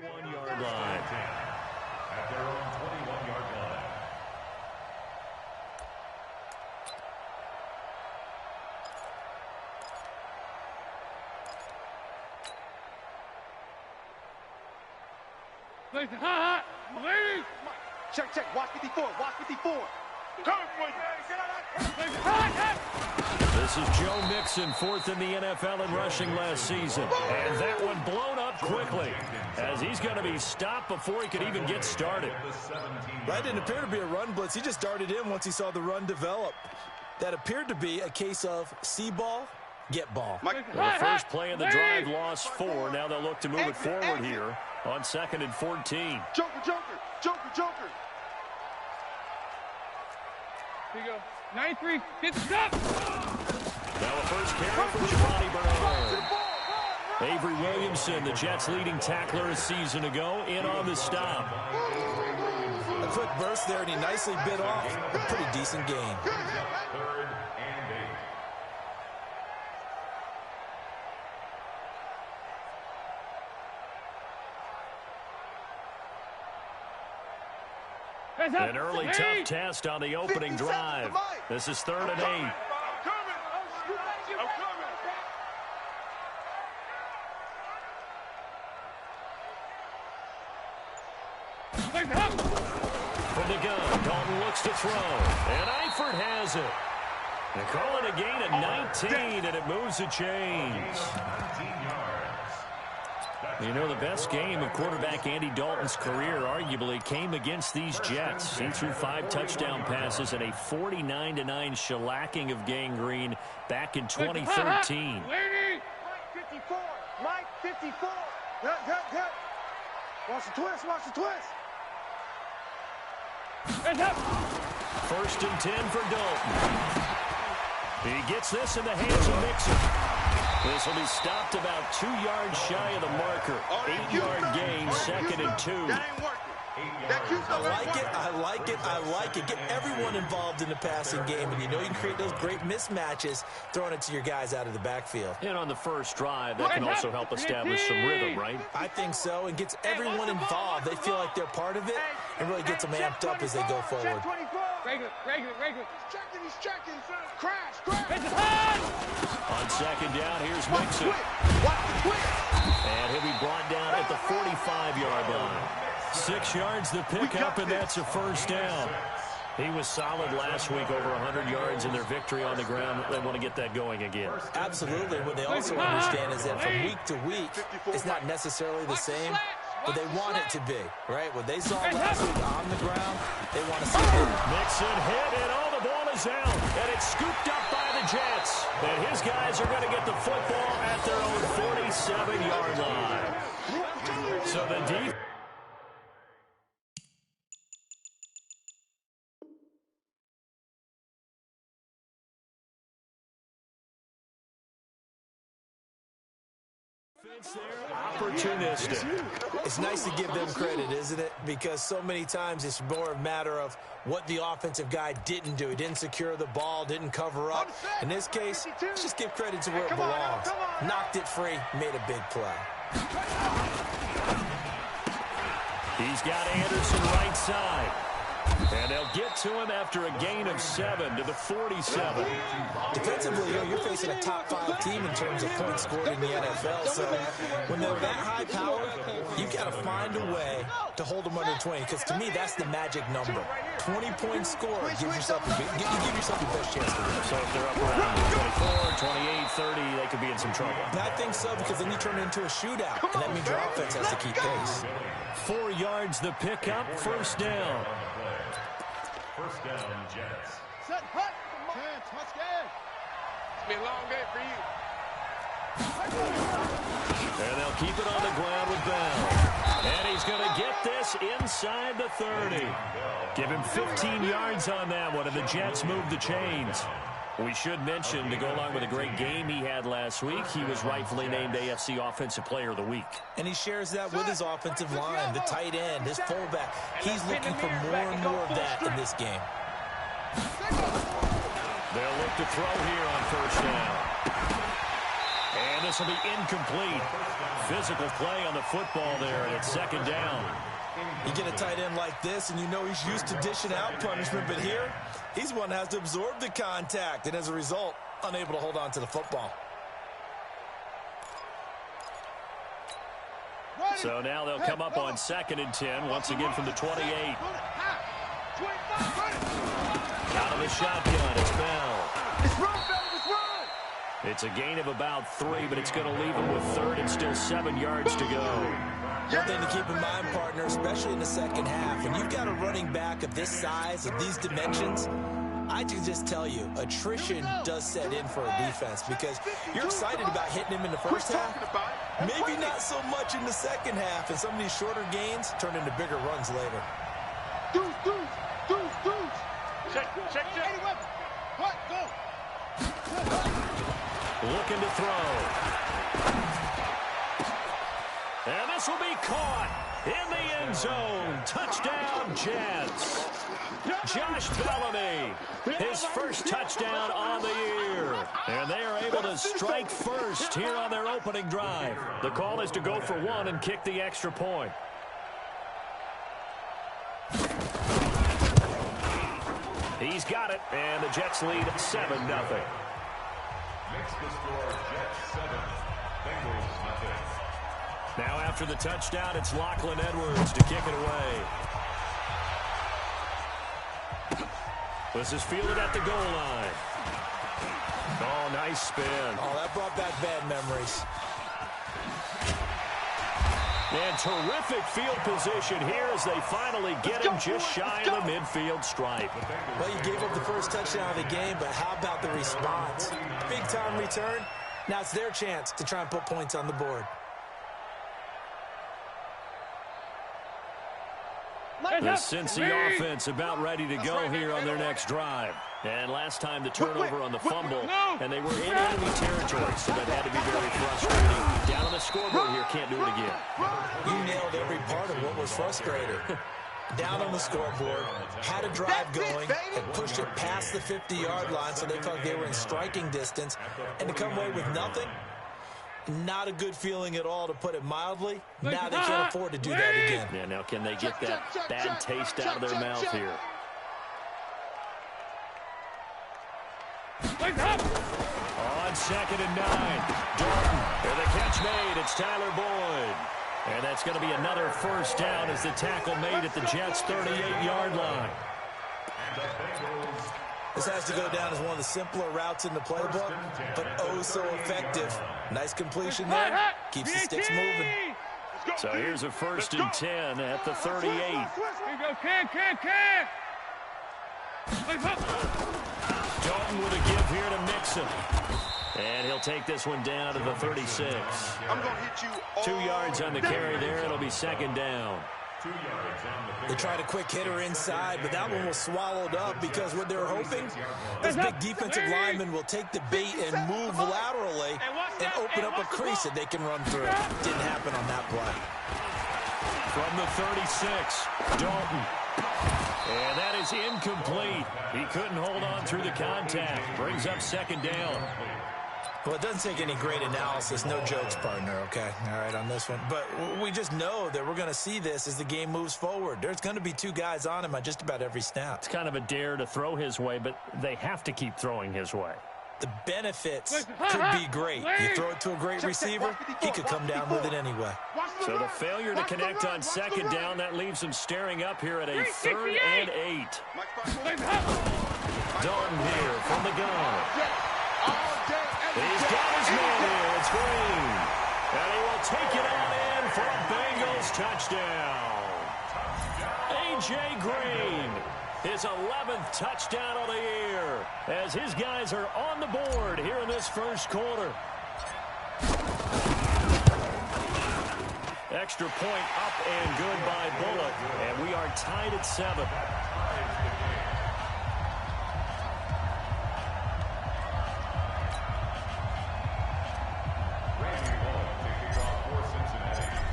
21-yard line. At their own 21-yard line. Check, check. Watch 54. Watch 54. This is Joe Mixon, fourth in the NFL in rushing last season. And that one blown up quickly as he's going to be stopped before he could even get started. That didn't appear to be a run blitz. He just darted in once he saw the run develop. That appeared to be a case of see ball, get ball. The first play in the drive lost 4. Now they'll look to move it forward here on 2nd and 14. Joker, Joker, Joker, Joker. Here you go. 93, get stop. Now a first carry from Giovanni Bernard. Avery Williamson, the Jets' leading tackler a season ago, in on the stop. A quick burst there, and he nicely bit off a pretty decent gain. 3rd and 8. An early tough test on the opening drive. This is 3rd and 8. From the gun, Dalton looks to throw, and Eifert has it. They call it a gain of 19, and it moves the chains. 19 yards. You know, the best game of quarterback Andy Dalton's career arguably came against these Jets. He threw 5 touchdown passes and a 49-9 shellacking of Gang Green back in 2013. Mike 54. Mike 54. Good. Watch the twist. Watch the twist. 1st and 10 for Dalton. He gets this in the hands of Mixon. This will be stopped about 2 yards shy of the marker. 8-yard gain, 2nd and 2. That ain't working. I like it. Get everyone involved in the passing game, and you know you can create those great mismatches throwing it to your guys out of the backfield. And on the first drive, that can also help establish some rhythm, right? I think so, and gets everyone involved. They feel like they're part of it, and really gets them amped up as they go forward. Regular. He's checking. Crash. On 2nd down, here's Mixon. Watch the twist. And he'll be brought down at the 45-yard line. 6 yards the pickup, and that's a first down. He was solid last week, over 100 yards in their victory on the ground. They want to get that going again. Absolutely. What they also understand is that from week to week, it's not necessarily the same, but they want it to be, right? What they saw last week on the ground, they want to see it. Mixon hit, and the ball is out, and it's scooped up by the Jets. And his guys are going to get the football at their own 47-yard line. So the defense. Opportunistic. It's nice to give them credit, isn't it? Because so many times it's more a matter of what the offensive guy didn't do. He didn't secure the ball, didn't cover up. In this case, let's just give credit to where it belongs. Knocked it free, made a big play. He's got Anderson right side. And they'll get to him after a gain of 7 to the 47. Defensively, you're facing a top-5 team in terms of points scored in the NFL. So when they're that high power, you got to find a way to hold them under 20. Because to me, that's the magic number. 20 points scored gives yourself your best chance to win. So if they're up around 24, 28, 30, they could be in some trouble. And I think so, because then you turn it into a shootout. And that means your offense has to keep pace. 4 yards the pickup, first down. First down, Jets. Set, hut. Let's go. It's been a long day for you. And they'll keep it on the ground with Bell. And he's going to get this inside the 30. Give him 15 yards on that one, and the Jets move the chains. We should mention, to go along with a great game he had last week, he was rightfully named AFC Offensive Player of the Week. And he shares that with his offensive line, the tight end, his fullback. He's looking for more and more of that in this game. They'll look to throw here on first down. And this will be incomplete. Physical play on the football there, and it's second down. You get a tight end like this, and you know he's used to dishing out punishment, but here, he's one that has to absorb the contact, and as a result, unable to hold on to the football. So now they'll come up on 2nd and 10, once again from the 28. Out of the shotgun, it's Bell. It's run, Bell, it's run! It's a gain of about 3, but it's going to leave him with 3rd and still 7 yards to go. One thing to keep in mind, partner, especially in the second half, when you've got a running back of this size, of these dimensions, I can just tell you, attrition does set in for a defense because you're excited about hitting him in the first half, maybe not so much in the second half, and some of these shorter gains turn into bigger runs later. Check. What? Go. Looking to throw. And this will be caught in the end zone. Touchdown, Jets. Josh Bellamy, his first touchdown on the year. And they are able to strike first here on their opening drive. The call is to go for 1 and kick the extra point. He's got it, and the Jets lead 7-0. Makes the score Jets 7, Bengals nothing. Now after the touchdown, it's Lachlan Edwards to kick it away. This is fielded at the goal line. Oh, nice spin. Oh, that brought back bad memories. And terrific field position here as they finally get him just shy of the midfield stripe. Well, you gave up the first touchdown of the game, but how about the response? Big-time return. Now it's their chance to try and put points on the board. The Cincy offense about ready to go here on their next drive. And last time the turnover on the fumble, and they were in enemy territory, so that had to be very frustrating. Down on the scoreboard here, can't do it again. You nailed every part of what was frustrating. Down on the scoreboard, had a drive going, and pushed it past the 50-yard line so they felt they were in striking distance, and to come away with nothing, not a good feeling at all, to put it mildly. Now they can't afford to do that again. Yeah, now can they get that bad taste out of their mouth here? On 2nd and 9, Dalton, and the catch made, it's Tyler Boyd. And that's going to be another first down as the tackle made at the Jets' 38-yard line. This has to go down as one of the simpler routes in the playbook, but oh so effective. Nice completion there. Keeps the sticks moving. So here's a 1st and 10 at the 38. Here you go, Ken. Dalton with a give here to Mixon. And he'll take this one down to the 36. I'm going to hit you 2 yards on the carry there. It'll be 2nd down. 2 yards on the They tried a quick hitter inside, but that one was swallowed up because what they're hoping, this big defensive lineman will take the bait and move laterally and open up a crease that they can run through. Didn't happen on that play. From the 36, Dalton. And that is incomplete. He couldn't hold on through the contact. Brings up 2nd down. Well, it doesn't take any great analysis. No jokes, partner, okay? All right, on this one. But we just know that we're going to see this as the game moves forward. There's going to be 2 guys on him on just about every snap. It's kind of a dare to throw his way, but they have to keep throwing his way. The benefits could be great. You throw it to a great receiver, he could come down with it anyway. So the failure to connect on 2nd down, that leaves him staring up here at a 3rd and 8. Dalton here from the gun. He's got his man here. It's Green. And he will take it on in for a Bengals touchdown. A.J. Green, his 11th touchdown of the year, as his guys are on the board here in this first quarter. Extra point up and good by Bullock, and we are tied at 7.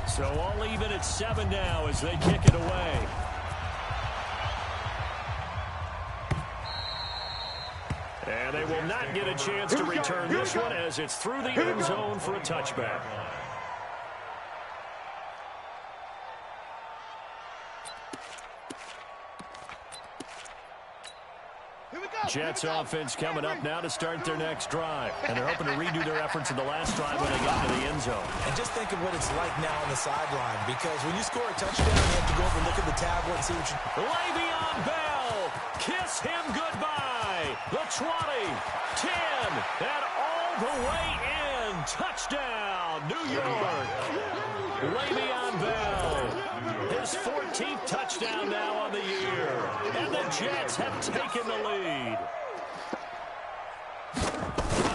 So all even at 7 now as they kick it away. And they will not get a chance to return this one as it's through the end zone for a touchback. Jets offense coming up now to start their next drive. And they're hoping to redo their efforts in the last drive when they got to the end zone. And just think of what it's like now on the sideline, because when you score a touchdown, you have to go over and look at the tablet and see what you... Le'Veon Bell, kiss him goodbye. The 20, 10, and all the way in. Touchdown, New York. Le'Veon Bell, his 14th touchdown now on the year. And the Jets have taken the lead.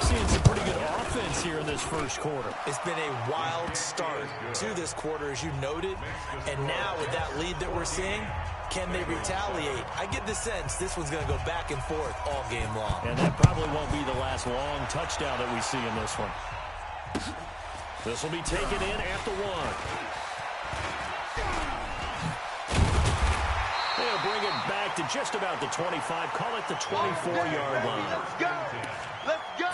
Seeing some pretty good offense here in this first quarter. It's been a wild start to this quarter, as you noted. And now with that lead that we're seeing, can they retaliate? I get the sense this one's going to go back and forth all game long. And that probably won't be the last long touchdown that we see in this one. This will be taken in at the 1. They'll bring it back to just about the 25. Call it the 24-yard line. Let's go. Let's go.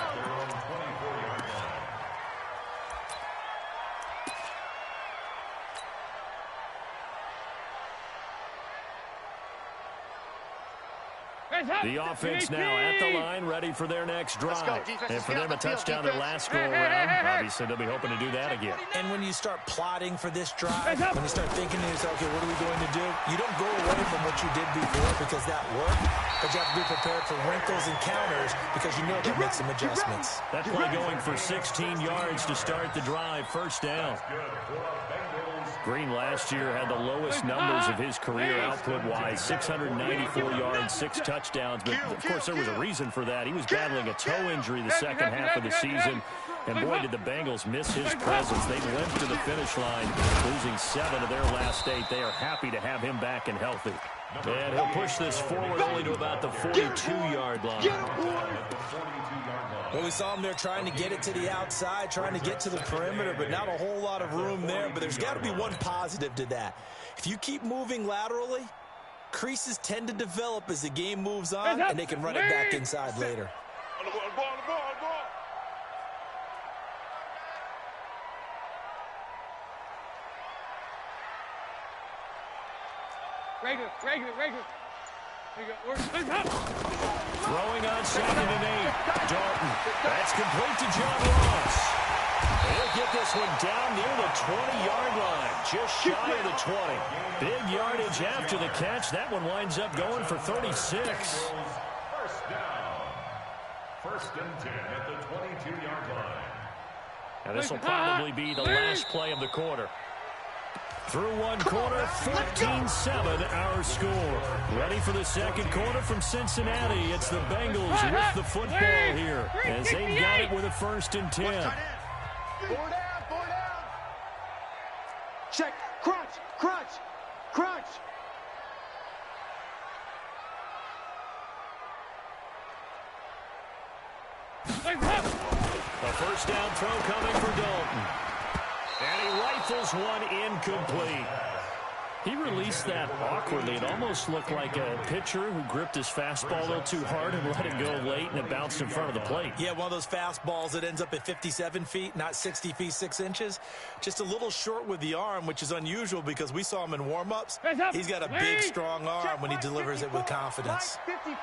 The offense now at the line, ready for their next drive. And for them, a touchdown their last go-around. Obviously, they'll be hoping to do that again. And when you start plotting for this drive, when you start thinking to yourself, okay, what are we going to do? You don't go away from what you did before because that worked, but you have to be prepared for wrinkles and counters because you know that makes some adjustments. That play going for 16 yards to start the drive, first down. Green last year had the lowest numbers of his career output-wise, 694 yards, 6 touchdowns. But, of course, there was a reason for that. He was battling a toe injury the second half of the season. And, boy, did the Bengals miss his presence. They limped to the finish line, losing 7 of their last 8. They are happy to have him back and healthy. And he'll push this forward only to about the 42-yard line. Well, we saw him there trying to get it to the outside, trying to get to the perimeter, but not a whole lot of room there. But there's got to be one positive to that. If you keep moving laterally, creases tend to develop as the game moves on, and they can run it back inside later. On the ball. Regular. There you go. Throwing on 2nd and 8. Dalton. That's complete to John Ross. He'll get this one down near the 20-yard line. Just shy of the 20. Big yardage after the catch. That one winds up going for 36. First down. 1st and 10 at the 22-yard line. And this will probably be the last play of the quarter. Through one quarter, 14-7 our score. Ready for the second quarter from Cincinnati. It's the Bengals with the football here as they've got it with a 1st and 10. 4 down. Check. Crunch. A first down throw coming for Dalton. And he rifles one incomplete. He released that awkwardly. It almost looked like a pitcher who gripped his fastball a little too hard and let it go late, and it bounced in front of the plate. Yeah, one of those fastballs that ends up at 57 feet, not 60 feet, 6 inches. Just a little short with the arm, which is unusual because we saw him in warm-ups. He's got a big, strong arm when he delivers it with confidence.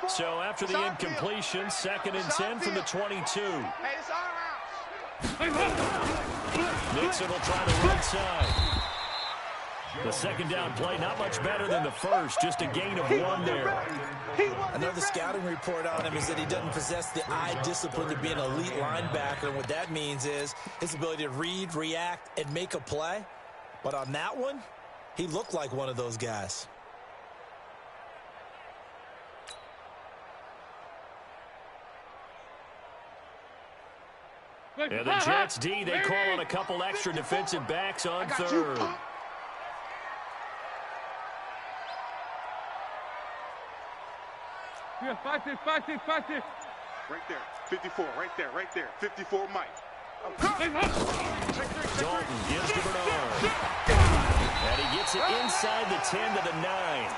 So after the incompletion, 2nd and 10 from the 22. Hey, it's our house. Nixon will try the right side. The second down play, not much better than the first, just a gain of 1 there. Another scouting report on him is that he doesn't possess the eye discipline to be an elite linebacker. And what that means is his ability to read, react, and make a play. But on that one, he looked like one of those guys. And the Jets D, they call on a couple extra defensive backs on 3rd. Yeah, 5-6. Right there. 54. Right there. 54 Mike. Dalton gives to Bernard. And he gets it inside the 10 to the 9.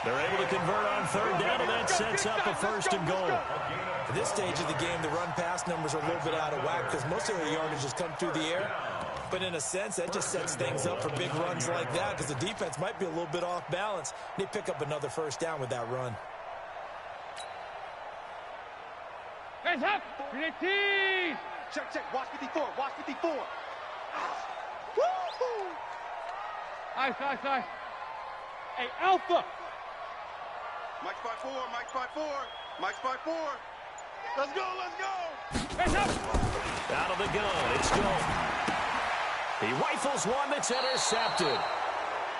They're able to convert on third down, and that sets up a first and goal. At this stage of the game, the run-pass numbers are a little bit out of whack because most of their yardage has come through the air. But in a sense, that just sets things up for big runs like that because the defense might be a little bit off balance. They pick up another first down with that run. Hands up! Check, check. Watch 54. Watch 54. Woo-hoo! Nice. Hey, Alpha! Mike's 5-4. Mike's 5-4. Mike's 5-4. Let's go. Hands up! Out of the gun, it's Dalton. He rifles one that's intercepted.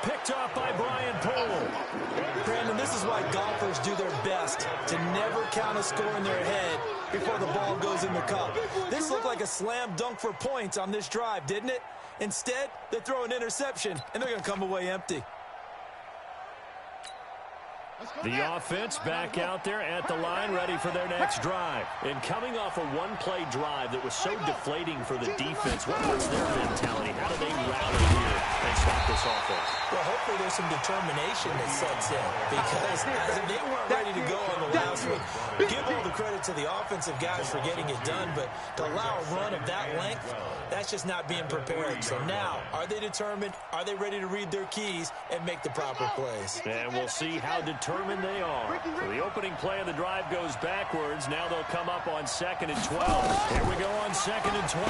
Picked off by Brian Poole. Brandon, this is why golfers do their best to never count a score in their head before the ball goes in the cup. This looked like a slam dunk for points on this drive, didn't it? Instead, they throw an interception, and they're going to come away empty. The offense back out there at the line, ready for their next drive. And coming off a one-play drive that was so deflating for the defense, what's their mentality? How do they rally here and stop this offense? Well, hopefully there's some determination that sets in because as they weren't ready to go on the last one. Give all the credit to the offensive guys for getting it done, but to allow a run of that length, that's just not being prepared. So now, are they determined? Are they ready to read their keys and make the proper plays? And we'll see how determined they are. So the opening play of the drive goes backwards. Now they'll come up on 2nd and 12. Here we go on 2nd and 12.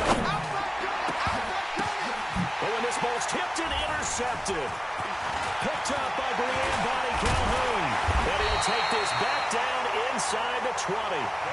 Oh, and this ball's tipped and intercepted. Picked up by Brian Body Calhoun. And he'll take this back down inside the 20.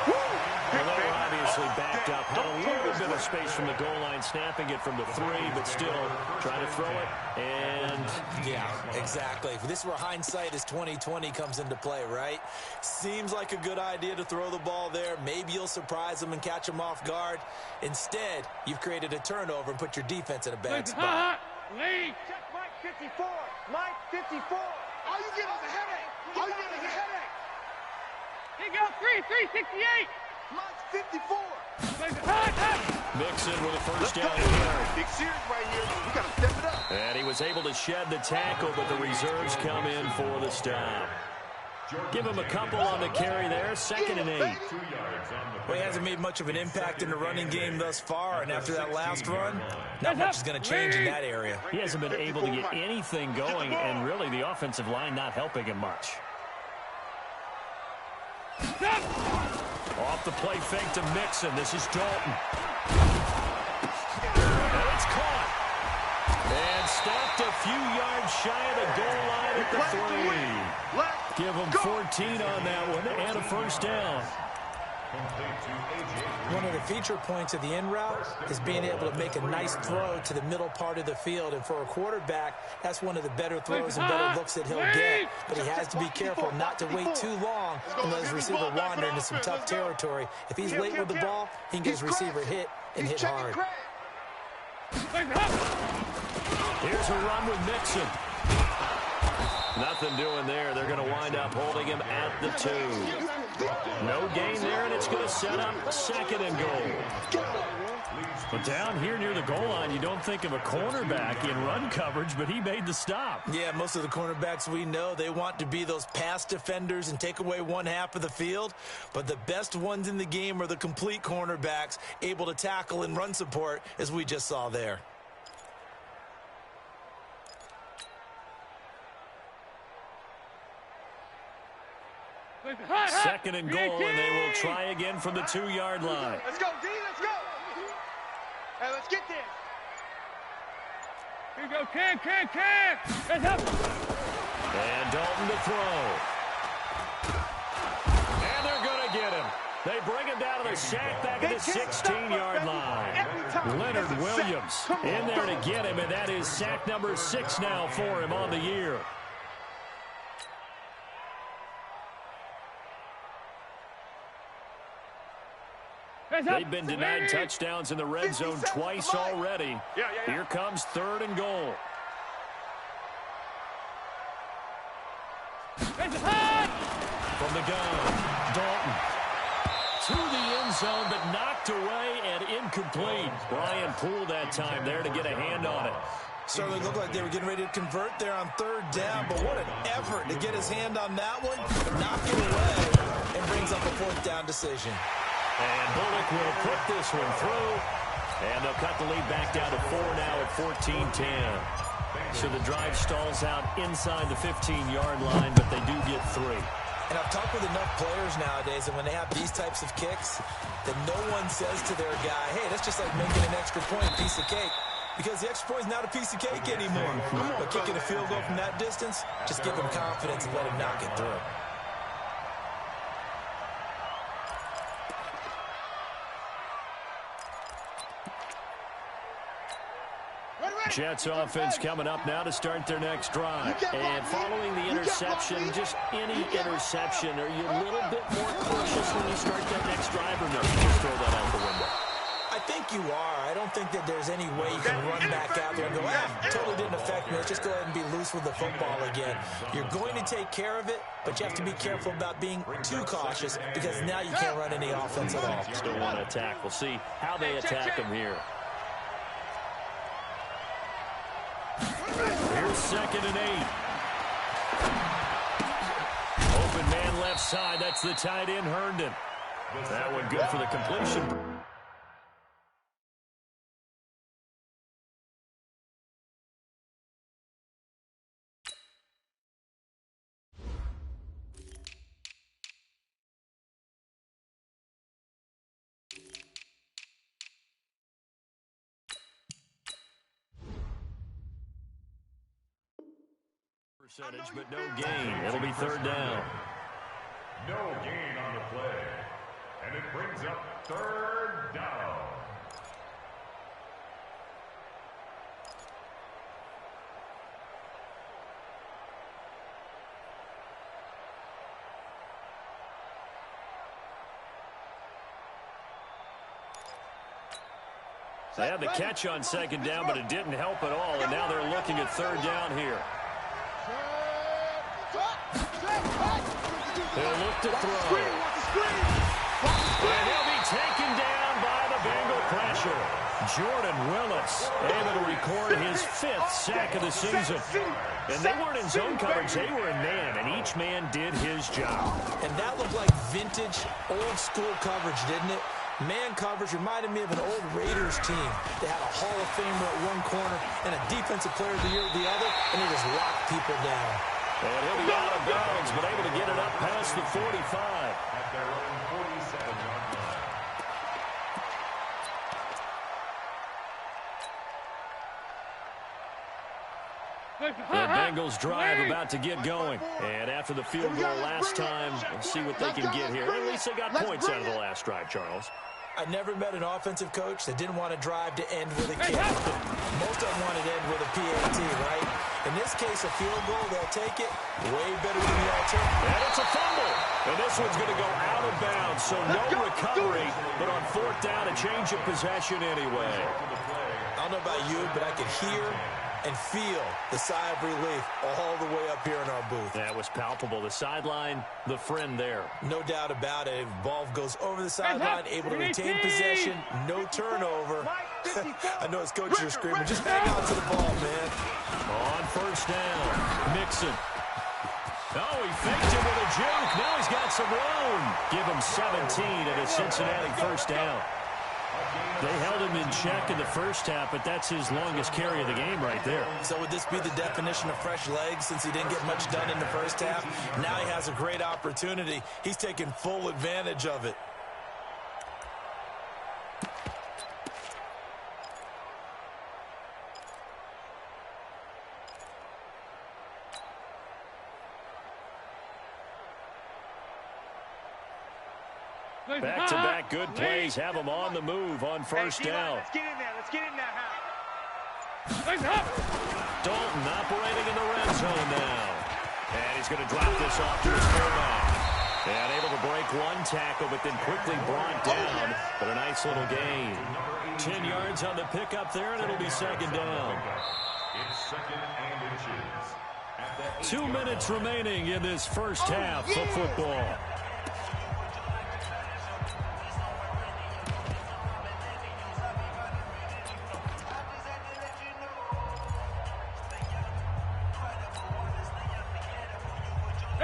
Well, they were obviously backed up. Had a little bit of space from the goal line, snapping it from the 3, but still trying to throw it. And yeah, exactly. This is where hindsight is 20/20 comes into play, right? Seems like a good idea to throw the ball there. Maybe you'll surprise them and catch them off guard. Instead, you've created a turnover and put your defense in a bad spot. Lead! Check Mike 54. Mike 54. All you get is a headache. All you get is a headache. Here you go, 368! Mike 54. Mixon with a first down. Big series right here. We got to step it up. And he was able to shed the tackle, but the reserves come in for the stop. Give him a couple on the carry there. 2nd and 8. Well, he hasn't made much of an impact in the running game thus far, and after that last run, not much is going to change in that area. He hasn't been able to get anything going, and really the offensive line not helping him much. Off the play fake to Mixon. This is Dalton. And it's caught. And stopped a few yards shy of the goal line at the 3. Give him 14 on that one and a first down. One of the feature points of the in route is being able to make a nice throw to the middle part of the field. And for a quarterback, that's one of the better throws and better looks that he'll get. But he has to be careful not to wait too long and let his receiver wander into some tough territory. If he's late with the ball, he can get his receiver hit and hit hard. Here's a run with Mixon. Nothing doing there. They're going to wind up holding him at the 2. No gain there, and it's going to set up 2nd and goal. But down here near the goal line, you don't think of a cornerback in run coverage, but he made the stop. Yeah, most of the cornerbacks we know, they want to be those pass defenders and take away one half of the field. But the best ones in the game are the complete cornerbacks, able to tackle and run support, as we just saw there. Second and goal, and they will try again from the 2-yard line. Let's go, D, let's go. Hey, let's get this. Here you go, Cam. Hands up. And Dalton to throw. And they're going to get him. They bring him down to the sack back at the 16-yard line. Leonard Williams in there to get him, and that is sack number 6 now for him on the year. They've been denied touchdowns in the red zone twice already. Here comes 3rd and goal. From the gun, Dalton. To the end zone, but knocked away and incomplete. Brian Poole that time there to get a hand on it. Certainly looked like they were getting ready to convert there on third down, but what an effort to get his hand on that one, knock it away, and brings up a fourth down decision. And Bullock will put this one through, and they'll cut the lead back down to 4 now at 14-10. So the drive stalls out inside the 15-yard line, but they do get 3. And I've talked with enough players nowadays that when they have these types of kicks, that no one says to their guy, hey, that's just like making an extra point, piece of cake. Because the extra point is not a piece of cake anymore. But kicking a field goal from that distance, just give him confidence and let him knock it through. Jets offense coming up now to start their next drive. And following the interception, just any interception, are you a little bit more cautious when you start that next drive, or no? You just throw that out the window? I think you are. I don't think that there's any way you can run back out there and go, totally didn't affect me. Let's just go ahead and be loose with the football again. You're going to take care of it, but you have to be careful about being too cautious because now you can't run any offense at all. Still want to attack. We'll see how they attack him here. Here's 2nd and 8. Open man left side. That's the tight end, Herndon. That one good for the completion. Percentage, but no gain. It'll be 3rd down. No gain on the play. And it brings up 3rd down. They had the catch on 2nd down, but it didn't help at all, and now they're looking at 3rd down here. He'll look to throw. And he'll be taken down by the Bengal pressure. Jordan Willis able to record his 5th sack of the season. And they weren't in zone coverage, they were in man, and each man did his job. And that looked like vintage, old-school coverage, didn't it? Man coverage reminded me of an old Raiders team. They had a Hall of Famer at one corner and a Defensive Player of the Year at the other, and they just locked people down. And he'll be out of bounds, but able to get it up past the 45. At their own 47-yard line. The Bengals drive about to get going. And after the field goal last time, we'll see what they can get here. At least they got points out of the last drive, Charles. I never met an offensive coach that didn't want to drive to end with a kick. Most of them want to end with a PAT, right? In this case, a field goal, they'll take it. Way better than the alternative. And it's a fumble. And this one's going to go out of bounds, so no recovery. But on 4th down, a change of possession anyway. I don't know about you, but I could hear and feel the sigh of relief all the way up here in our booth. That was palpable. The sideline, the friend there. No doubt about it. Ball goes over the sideline, able to retain possession, no turnover. I know his coaches are screaming, just hang on to the ball, man. On 1st down, Mixon. Oh, he faked it with a juke. Now he's got some room. Give him 17 at a Cincinnati 1st down. They held him in check in the first half, but that's his longest carry of the game right there. So would this be the definition of fresh legs since he didn't get much done in the first half? Now he has a great opportunity. He's taking full advantage of it. Back-to-back good plays have him on the move on 1st down. Let's get in there. Let's get in there, Dalton operating in the red zone now. And he's going to drop this off to his fullback. And able to break one tackle, but then quickly brought down. But a nice little gain. 10 yards on the pickup there, and it'll be 2nd down. It's 2nd and inches. 2 minutes remaining in this first half of football.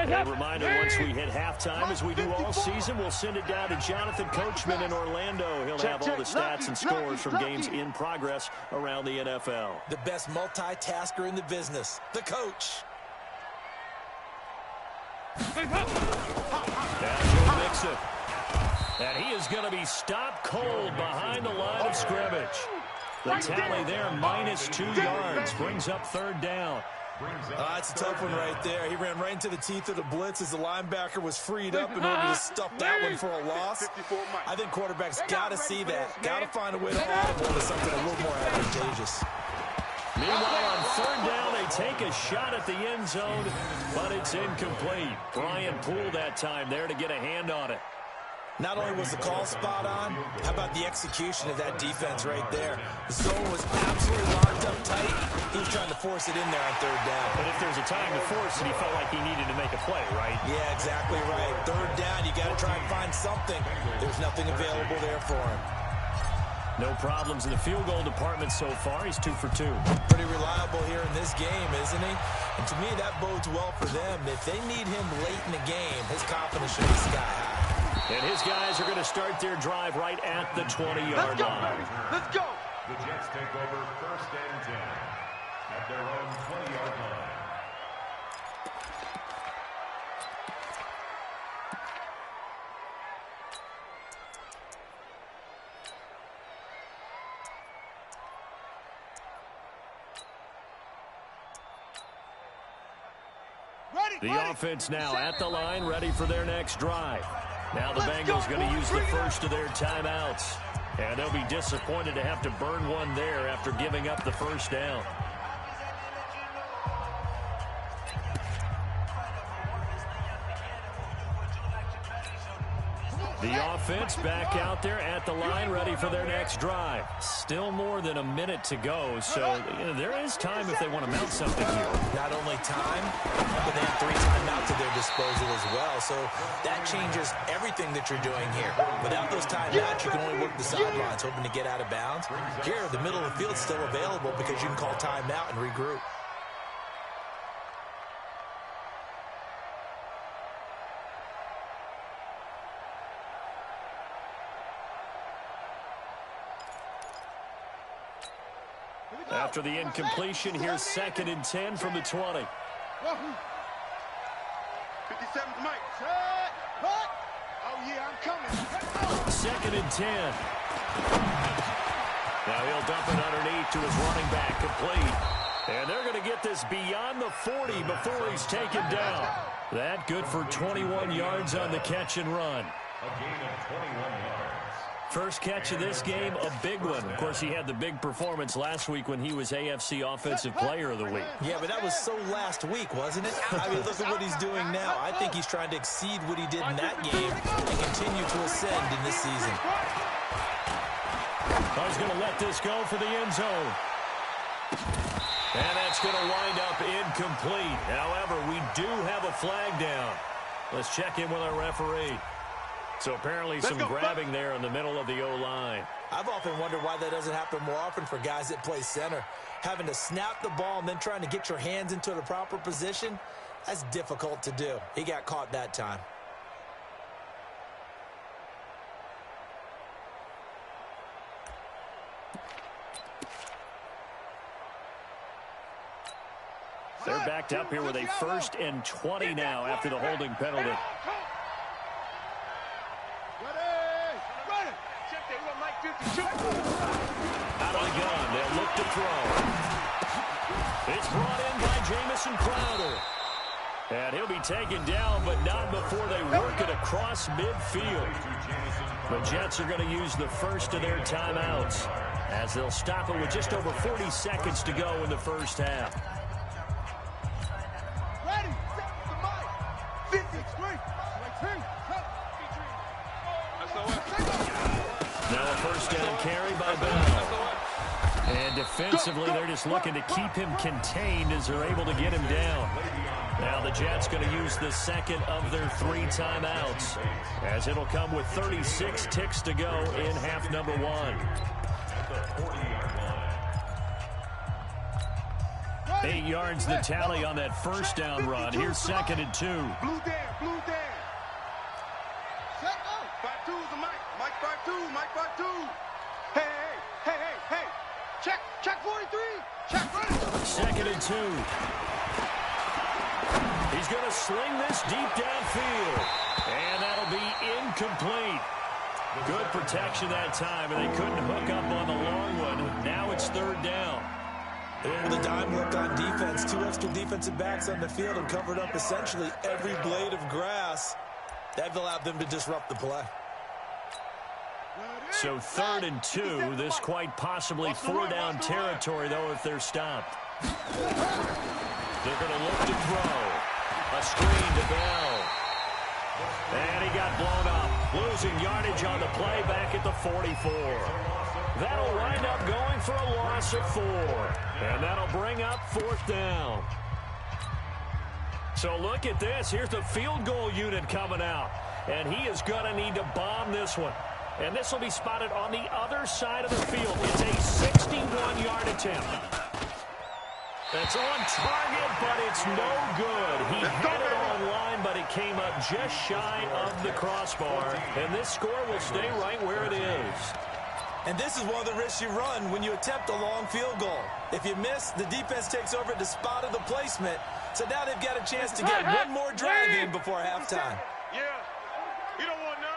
A reminder, once we hit halftime, as we do all season, we'll send it down to Jonathan Coachman in Orlando. He'll have all the stats and scores from games in progress around the NFL. The best multitasker in the business, the coach. Now Joe Mixon. And he is going to be stopped cold behind the line of scrimmage. The tally there, -2 yards, brings up 3rd down. That's a tough one right there. He ran right into the teeth of the blitz as the linebacker was freed up in order to stuff that one for a loss. I think quarterbacks got to see that. Got to find a way to audible to something a little more advantageous. Meanwhile, on 3rd down, they take a shot at the end zone, but it's incomplete. Brian Poole that time there to get a hand on it. Not only was the call spot on, how about the execution of that defense right there? The zone was absolutely locked up tight. He was trying to force it in there on 3rd down. But if there's a time to force it, he felt like he needed to make a play, right? Yeah, exactly right. 3rd down, you got to try and find something. There's nothing available there for him. No problems in the field goal department so far. He's 2 for 2. Pretty reliable here in this game, isn't he? And to me, that bodes well for them. If they need him late in the game, his confidence should be sky high. And his guys are going to start their drive right at the 20-yard line. Let's go. The Jets take over 1st and 10 at their own 20-yard line. The offense now at the line, ready for their next drive. Now the Bengals going to use the first of their timeouts. And they'll be disappointed to have to burn one there after giving up the 1st down. The offense back out there at the line, ready for their next drive. Still more than a minute to go, so there is time if they want to mount something here. Not only time, but they have 3 timeouts at their disposal as well, so that changes everything that you're doing here. Without those timeouts, you can only work the sidelines, hoping to get out of bounds. Here, the middle of the field's still available because you can call timeout and regroup. After the incompletion, here's 2nd and 10 from the 20. 57 Mike. What? Oh, yeah, I'm coming. 2nd and 10. Now he'll dump it underneath to his running back, complete. And they're going to get this beyond the 40 before he's taken down. That good for 21 yards on the catch and run. A gain of 21 yards. First catch of this game, a big one. Of course, he had the big performance last week when he was AFC Offensive Player of the Week. Yeah, but that was so last week, wasn't it? I mean, look at what he's doing now. I think he's trying to exceed what he did in that game and continue to ascend in this season. He's going to let this go for the end zone. And that's going to wind up incomplete. However, we do have a flag down. Let's check in with our referee. So apparently some grabbing there in the middle of the O-line. I've often wondered why that doesn't happen more often for guys that play center. Having to snap the ball and then trying to get your hands into the proper position, that's difficult to do. He got caught that time. They're backed up here with a 1st and 20 now after the holding penalty. Out of the gun, they'll look to throw. It's brought in by Jamison Crowder. And he'll be taken down, but not before they work it across midfield. The Jets are going to use the first of their timeouts as they'll stop it with just over 40 seconds to go in the 1st half. Ready, set the mic. 53. Now a 1st down carry by Bell. And defensively, they're just looking to keep him contained as they're able to get him down. Now the Jets going to use the 2nd of their 3 timeouts, as it'll come with 36 ticks to go in half number 1. 8 yards the tally on that first down run. Here's 2nd and 2. Blue Dan, blue Dan. Set up. 5-2 is the Mike. Mike 5-2, Mike 5-2. Hey. Check 43. Check running. 2nd and 2. He's going to sling this deep downfield. And that'll be incomplete. Good protection that time, and they couldn't hook up on the long one. Now it's 3rd down. With a dime look on defense, 2 extra defensive backs on the field and covered up essentially every blade of grass. That allowed them to disrupt the play. So 3rd and 2, this quite possibly 4-down territory, though, if they're stopped. They're going to look to throw. A screen to Bell. And he got blown up, losing yardage on the play back at the 44. That'll wind up going for a loss of 4. And that'll bring up 4th down. So look at this. Here's the field goal unit coming out. And he is going to need to bomb this one. And this will be spotted on the other side of the field. It's a 61-yard attempt. That's on target, but it's no good. He had it on line, but it came up just shy of the crossbar. And this score will stay right where it is. And this is one of the risks you run when you attempt a long field goal. If you miss, the defense takes over at the spot of the placement. So now they've got a chance to get one more drive in before halftime. Yeah. You don't want none.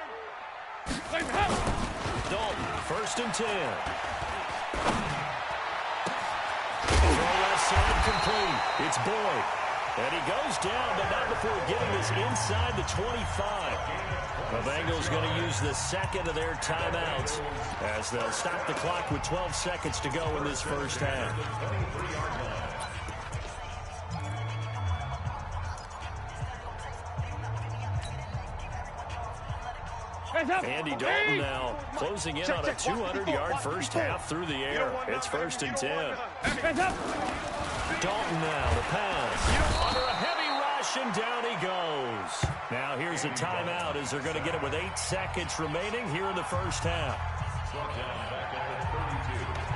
Dalton, 1st and 10. Left side complete. It's Boyd. And he goes down, but not before getting this inside the 25. The Bengals going to use the 2nd of their timeouts as they'll stop the clock with 12 seconds to go in this first half. Andy Dalton now closing in on a 200-yard first half through the air. It's 1st and 10. Dalton now, the pass. Under a heavy rush, and down he goes. Now here's a timeout as they're going to get it with 8 seconds remaining here in the first half. Back at the 32.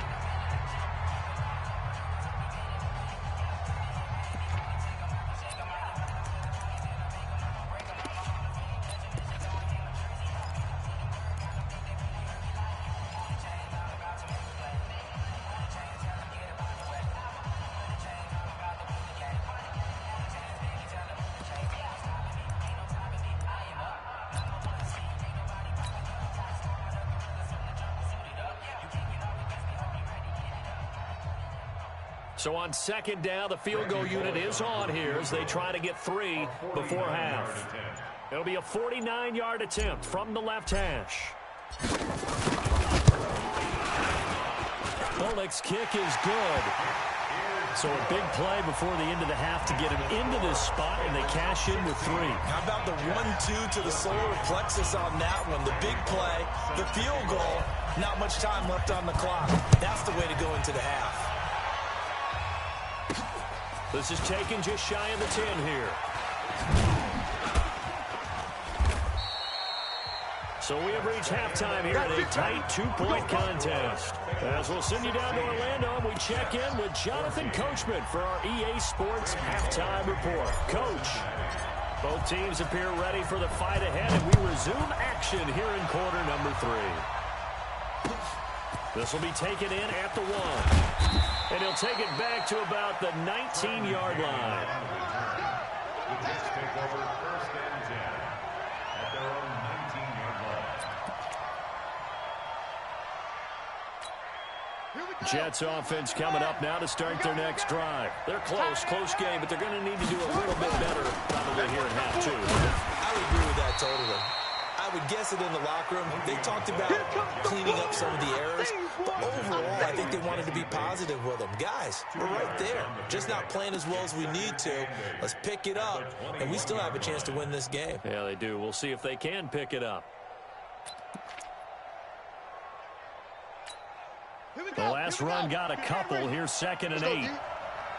So on 2nd down, the field goal unit is on here as they try to get 3 before half. It'll be a 49-yard attempt from the left hash. Pollock's kick is good. So a big play before the end of the half to get him into this spot, and they cash in with 3. How about the 1-2 to the solar plexus on that one? The big play, the field goal, not much time left on the clock. That's the way to go into the half. This is taken just shy of the 10 here. So we have reached halftime here in a tight 2-point contest. As we'll send you down to Orlando, and we check in with Jonathan Coachman for our EA Sports Halftime Report. Coach, both teams appear ready for the fight ahead, and we resume action here in quarter number 3. This will be taken in at the 1. And he'll take it back to about the 19-yard line. The Jets take over 1st and 10 at their own 19-yard line. Jets offense coming up now to start their next drive. They're close game, but they're going to need to do a little bit better probably here in half 2. I would agree with that totally. I would guess it in the locker room. They talked about cleaning up some of the errors, but overall, I think they wanted to be positive with them. Guys, we're right there. Just not playing as well as we need to. Let's pick it up, and we still have a chance to win this game. Yeah, they do. We'll see if they can pick it up. The last run got a couple. Here's 2nd and 8.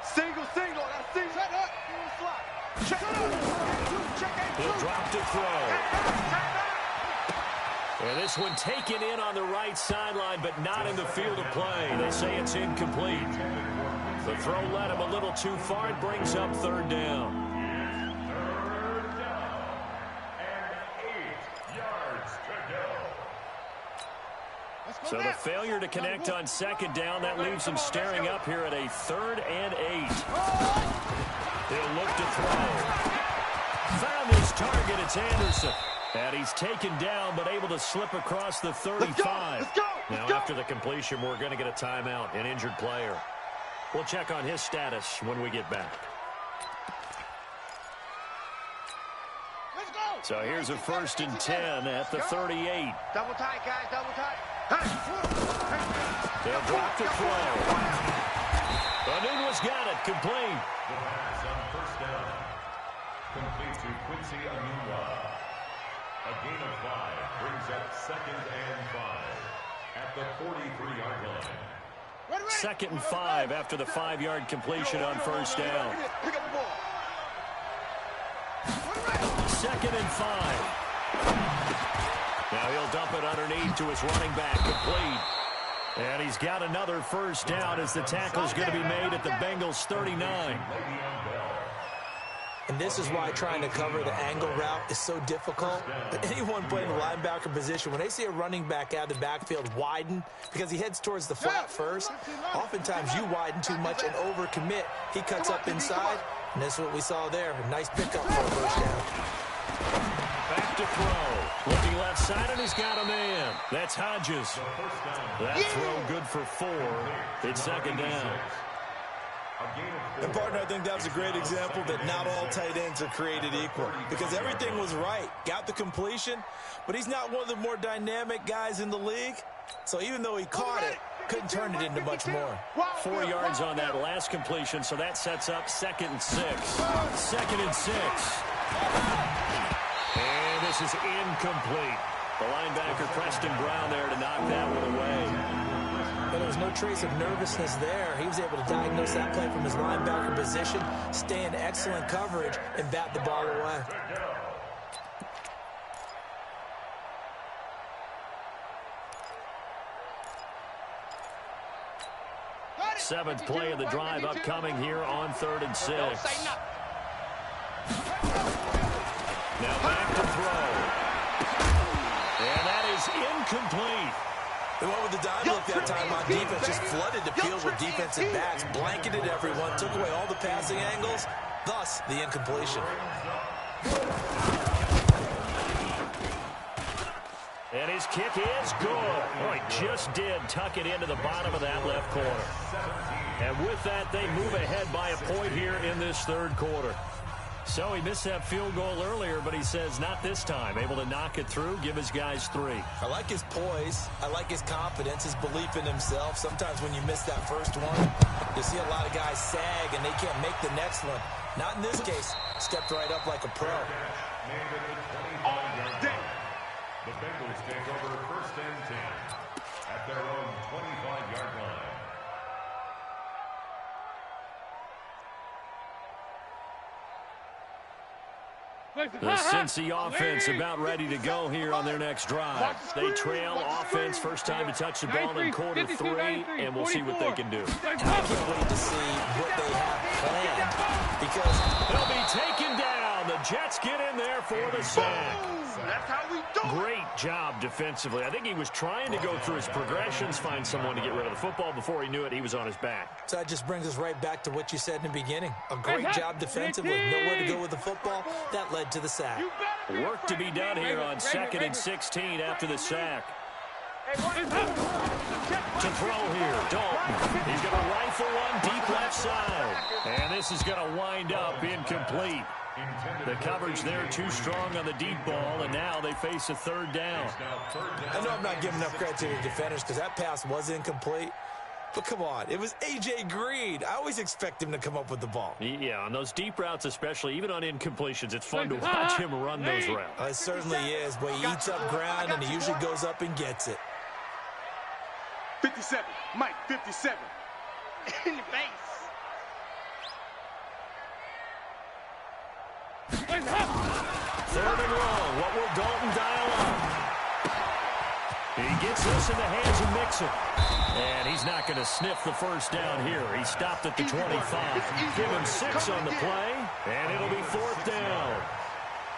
Single. That's single. Shut up. Check up. He'll drop to throw. And this one taken in on the right sideline, but not in the field of play. They say it's incomplete. The throw led him a little too far. It brings up third down. Third down and 8 yards to go. So the failure to connect on second down, that leaves him staring up here at a 3rd and 8. He'll look to throw. Found his target. It's Anderson. And he's taken down, but able to slip across the 35. Now, after the completion, we're going to get a timeout, an injured player. We'll check on his status when we get back. So here's a 1st and 10 at the 38. Double tight, guys, double tight. They'll drop the throw. Anunwa's got it, complete. The pass on 1st down. Complete to Quincy Anunwa. A gain of 5 brings up 2nd and 5 at the 43-yard line. 2nd and 5 after the 5-yard completion on 1st down. Pick up the ball. 2nd and 5. Now he'll dump it underneath to his running back, complete. And he's got another 1st down as the tackle's going to be made at the Bengals' 39. And this is why trying to cover the angle route is so difficult. But anyone playing the linebacker position, when they see a running back out of the backfield widen, because he heads towards the flat first, oftentimes you widen too much and overcommit. He cuts up inside, and that's what we saw there. A nice pickup for a 1st down. Back to throw. Looking left side, and he's got a man. That's Hodges. That throw good for 4. It's 2nd down. And, partner, I think that was a great example that not all tight ends are created equal, because everything was right. Got the completion, but he's not one of the more dynamic guys in the league. So even though he caught it, couldn't turn it into much more. 4 yards on that last completion, so that sets up 2nd and 6. 2nd and 6. And this is incomplete. The linebacker, Preston Brown, there to knock that one away. But there was no trace of nervousness there. He was able to diagnose that play from his linebacker position, stay in excellent coverage, and bat the ball away. Seventh play of the drive upcoming here on 3rd and 6. Now back to throw. And that is incomplete. They went with the dime look that time on defense, just flooded the field with defensive backs, blanketed everyone, took away all the passing angles, thus the incompletion. And his kick is good. Oh, he just did tuck it into the bottom of that left corner. And with that, they move ahead by a point here in this 3rd quarter. So he missed that field goal earlier, but he says not this time. Able to knock it through, give his guys 3. I like his poise. I like his confidence, his belief in himself. Sometimes when you miss that first one, you see a lot of guys sag and they can't make the next one. Not in this case. Stepped right up like a pro. The Bengals take over 1st and 10 at their own 25-yard line. The Cincy offense about ready to go here on their next drive. They trail offense, first time to touch the ball in quarter 3, and we'll see what they can do. I can't wait to see what they have planned, because they'll be taken down. The Jets get in there for the sack. That's how we do it. Great job defensively. I think he was trying to go through his progressions, find someone to get rid of the football. Before he knew it, he was on his back. So that just brings us right back to what you said in the beginning. A great job defensively, nowhere to go with the football. That led to the sack. Work to be done here on 2nd and 16 after the sack. To throw here, Dalton. He's going to rifle one deep left side. And this is going to wind up incomplete. The coverage there too strong on the deep ball, and now they face a 3rd down. I know I'm not giving enough credit to the defenders because that pass was incomplete. But come on, it was A.J. Green. I always expect him to come up with the ball. Yeah, on those deep routes especially, even on incompletions, it's fun to watch him run those routes. It certainly is, but he eats up ground, and he usually goes up and gets it. 57, Mike, 57. In the face. 3rd and long. What will Dalton dial up? He gets this in the hands of Mixon. And he's not going to sniff the first down here. He stopped at the 25. Give him 6 on the play, and it'll be 4th down.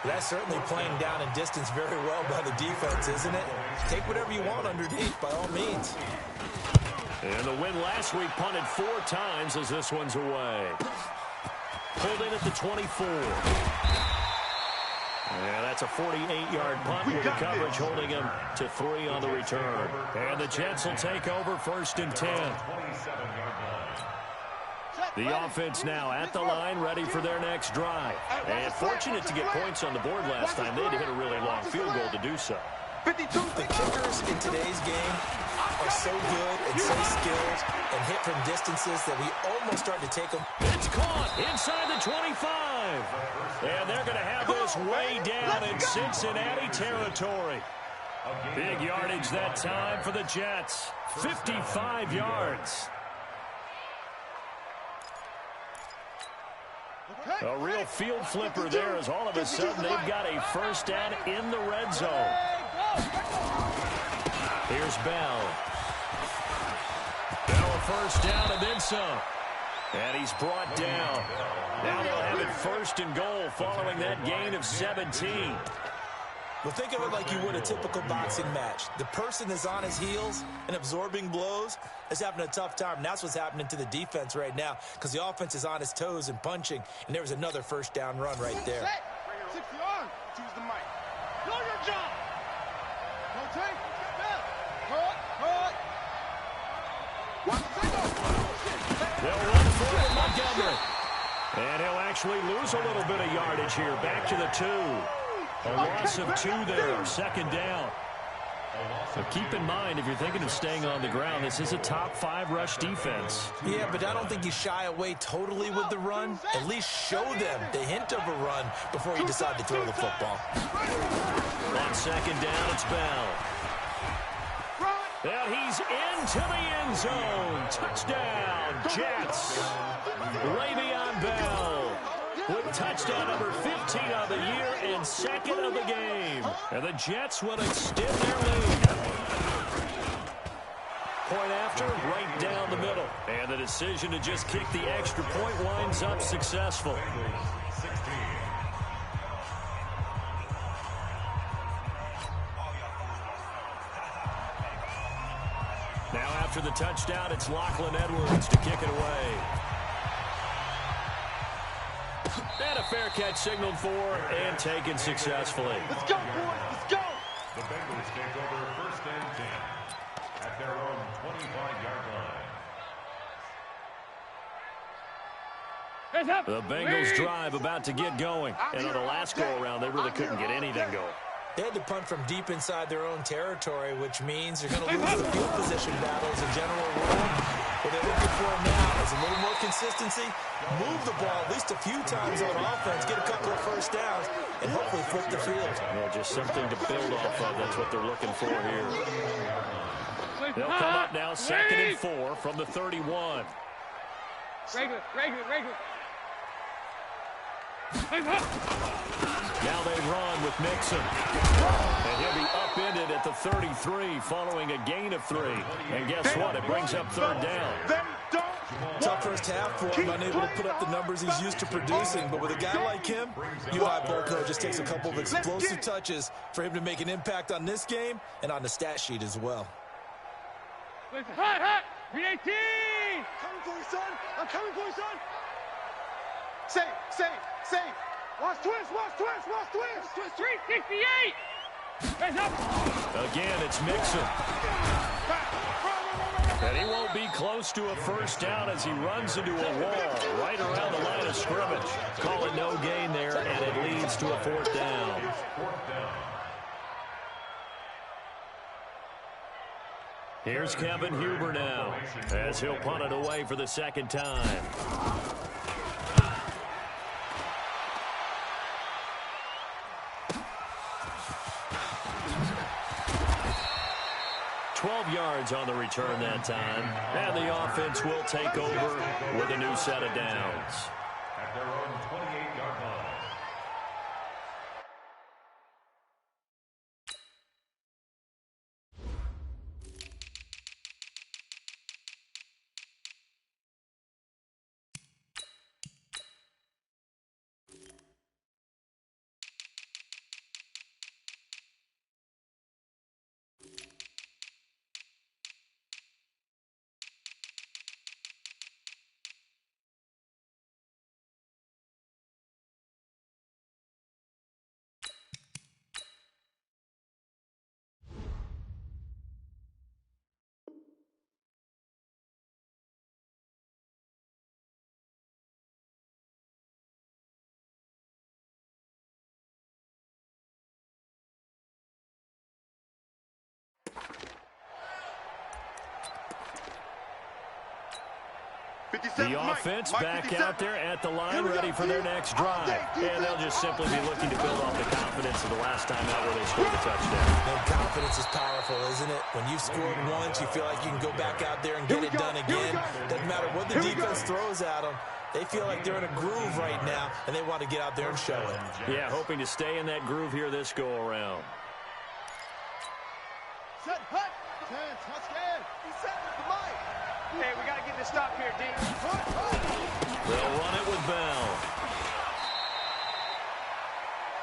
That's certainly playing down and distance very well by the defense, isn't it? Take whatever you want underneath, by all means. And the win last week punted 4 times as this one's away. Pulled in at the 24. And that's a 48-yard punt with the coverage holding him to 3 on the return. And the Jets will take over 1st and 10. The offense now at the line, ready for their next drive. And fortunate to get points on the board last time. They had to hit a really long field goal to do so. 52. The kickers in today's game are so good and so skilled and hit from distances that we almost start to take them. It's caught inside the 25. And they're going to have this way down in Cincinnati territory. Big yardage that time for the Jets. 55 yards. A real field flipper there as all of a sudden they've got a first down in the red zone. Here's Bell. Bell a first down and then some. And he's brought down. Now they'll have it 1st and goal following that gain of 17. Well, think of it like you would a typical boxing match. The person is on his heels and absorbing blows is having a tough time. And that's what's happening to the defense right now because the offense is on his toes and punching. And there was another first down run right there. 60 on. Choose the mic. Know your job. No take. Cut. Watch the signal. They'll run forward Montgomery. And he'll actually lose a little bit of yardage here. Back to the 2. A loss of 2 there, 2nd down. So keep in mind, if you're thinking of staying on the ground, this is a top 5 rush defense. Yeah, but I don't think you shy away totally with the run. At least show them the hint of a run before you decide to throw the football. On 2nd down, it's Bell. And he's into the end zone. Touchdown, Jets. Le'Veon Bell with touchdown number 15 of the year and 2nd of the game. And the Jets will extend their lead. Point after, right down the middle. And the decision to just kick the extra point winds up successful. Now after the touchdown, it's Lachlan Edwards to kick it away. And a fair catch signaled for and taken successfully. Let's go, boys. Let's go. The Bengals take over 1st and 10 at their own 25-yard line. The Bengals drive about to get going. And on the last go-around, they really couldn't get anything going. They had to punt from deep inside their own territory, which means they're going to lose the field position battles in general rule. What they're looking for now is a little more consistency, move the ball at least a few times on offense, get a couple of first downs, and hopefully flip the field. Yeah, just something to build off of. That's what they're looking for here. They'll come up now 2nd and 4 from the 31. Regular. Now they run with Mixon. And he'll be upended at the 33 following a gain of 3. And guess what? It brings up 3rd down. Tough first half for him, unable to put up the numbers he's used to producing. But with a guy like him, UI Bolko just takes a couple of explosive touches for him to make an impact on this game and on the stat sheet as well. Hot. 318. Coming for you, son. I'm coming for you, son. Save. Watch twist. 368. Hands up. Again, it's Mixon. And he won't be close to a first down as he runs into a wall right around the line of scrimmage. Call it no gain there, and it leads to a 4th down. Here's Kevin Huber now as he'll punt it away for the 2nd time. 12 yards on the return that time. And the offense will take over with a new set of downs. At their own 28-yard line. The offense back out there at the line, ready for their next drive. And they'll just simply be looking to build off the confidence of the last time out where they scored a touchdown. And confidence is powerful, isn't it? When you've scored once, you feel like you can go back out there and get it done again. Doesn't matter what the defense throws at them. They feel like they're in a groove right now, and they want to get out there and show it. Yeah, hoping to stay in that groove here this go-around. Set, hut. Hey, we got to get this stop here, D. They'll run it with Bell.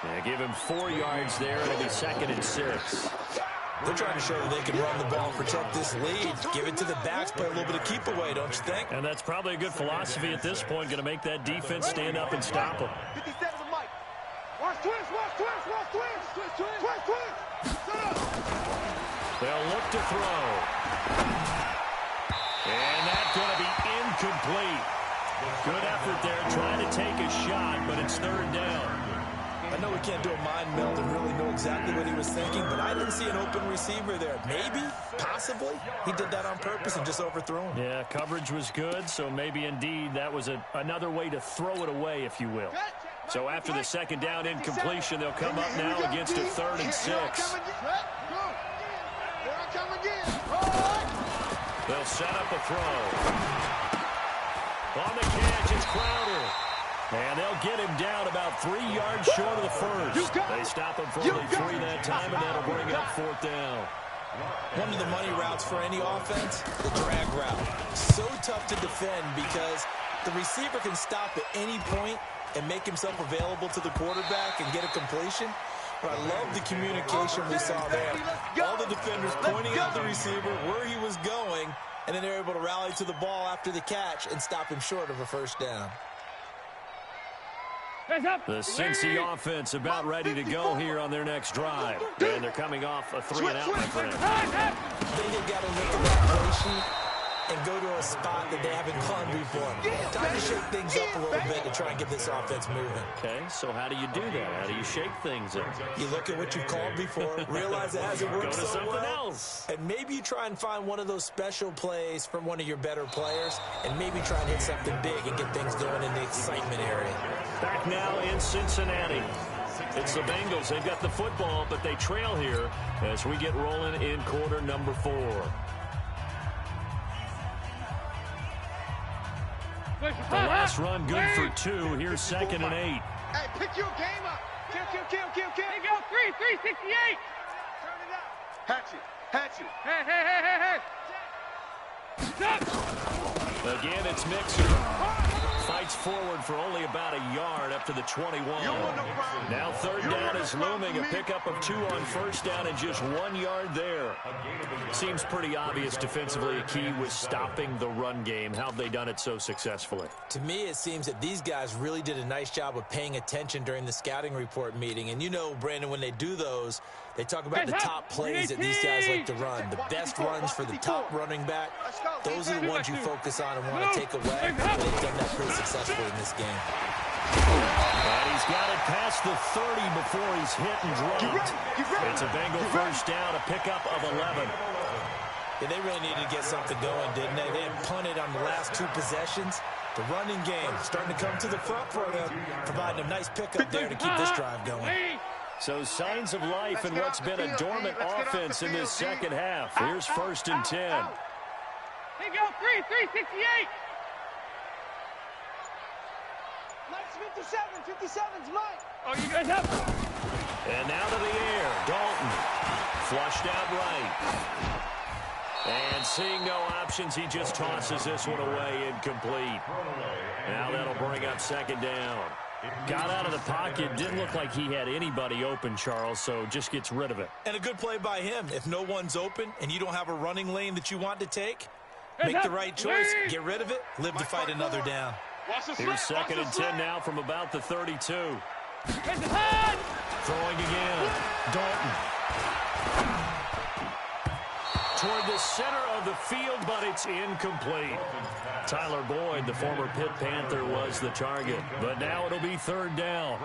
Yeah, give him 4 yards there. It'll be 2nd and 6. They're trying to show that they can run the ball, protect this lead, give it to the backs, play a little bit of keep away, don't you think? And that's probably a good philosophy at this point, going to make that defense stand up and stop them. 57 to Mike. Watch twist, watch twist, watch twist. Twist, twist, twist, twist. Set up. They'll look to throw. And that's going to be incomplete. Good effort there, trying to take a shot, but it's 3rd down. I know we can't do a mind meld and really know exactly what he was thinking, but I didn't see an open receiver there. Maybe, possibly, he did that on purpose and just overthrew him. Yeah, coverage was good, so maybe indeed that was another way to throw it away, if you will. So after the 2nd down incompletion, they'll come up now against a 3rd and 6. They'll set up a throw. On the catch, it's Crowder. And they'll get him down about 3 yards short of the first. They stop him for only 3 that time, and that'll bring up 4th down. One of the money routes for any offense, the drag route. So tough to defend because the receiver can stop at any point and make himself available to the quarterback and get a completion. But I love the communication we saw there. All the defenders pointing out the receiver, where he was going, and then they're able to rally to the ball after the catch and stop him short of a 1st down. The Cincy offense about ready to go here on their next drive. And they're coming off a 3-and-out, my friend. I think they've got to look at that play sheet and go to a spot that they haven't gone before. Time to shake things up a little bit to try and get this offense moving. Okay, so how do you do that? How do you shake things up? You look at what you've called before, realize it hasn't worked so so well, else. And maybe you try and find one of those special plays from one of your better players, and maybe try and hit something big and get things going in the excitement area. Back now in Cincinnati. It's the Bengals. They've got the football, but they trail here as we get rolling in quarter number 4. The last run good for 2. Here's 2nd and 8. Hey, pick your game up. Kill. There you go, 368. Turn it out. Hatch it. Hey. Stop. Again, it's Mixer. Fights forward for only about a yard up to the 21. Now 3rd down is looming. A pickup of 2 on 1st down and just 1 yard there. Seems pretty obvious defensively. A key was stopping the run game. How have they done it so successfully? To me, it seems that these guys really did a nice job of paying attention during the scouting report meeting. And you know, Brandon, when they do those, they talk about the top plays that these guys like to run. The best runs for the top running back. Those are the ones you focus on and want to take away. And they've done that pretty successfully in this game. And he's got it past the 30 before he's hit and dropped. It's a Bengal 1st down, a pickup of 11. Yeah, they really needed to get something going, didn't they? They had punted on the last 2 possessions. The running game starting to come to the front for them, providing a nice pickup there to keep this drive going. So signs of life in what's been a dormant offense in this 2nd half. Here's 1st and 10. There you go, 368. Mike's 57's Mike. Oh, you guys up? And now to the air. Dalton flushed out right. And seeing no options, he just tosses this one away, incomplete. Now that'll bring up 2nd down. Got out of the pocket. Didn't look like he had anybody open, Charles, so just gets rid of it. And a good play by him. If no one's open and you don't have a running lane that you want to take, make the right choice, get rid of it, live to fight another down. Here's 2nd and 10 now from about the 32. Throwing again. Dalton. Toward the center of the field, but it's incomplete. Tyler Boyd, the former Pitt Panther, was the target. But now it'll be 3rd down.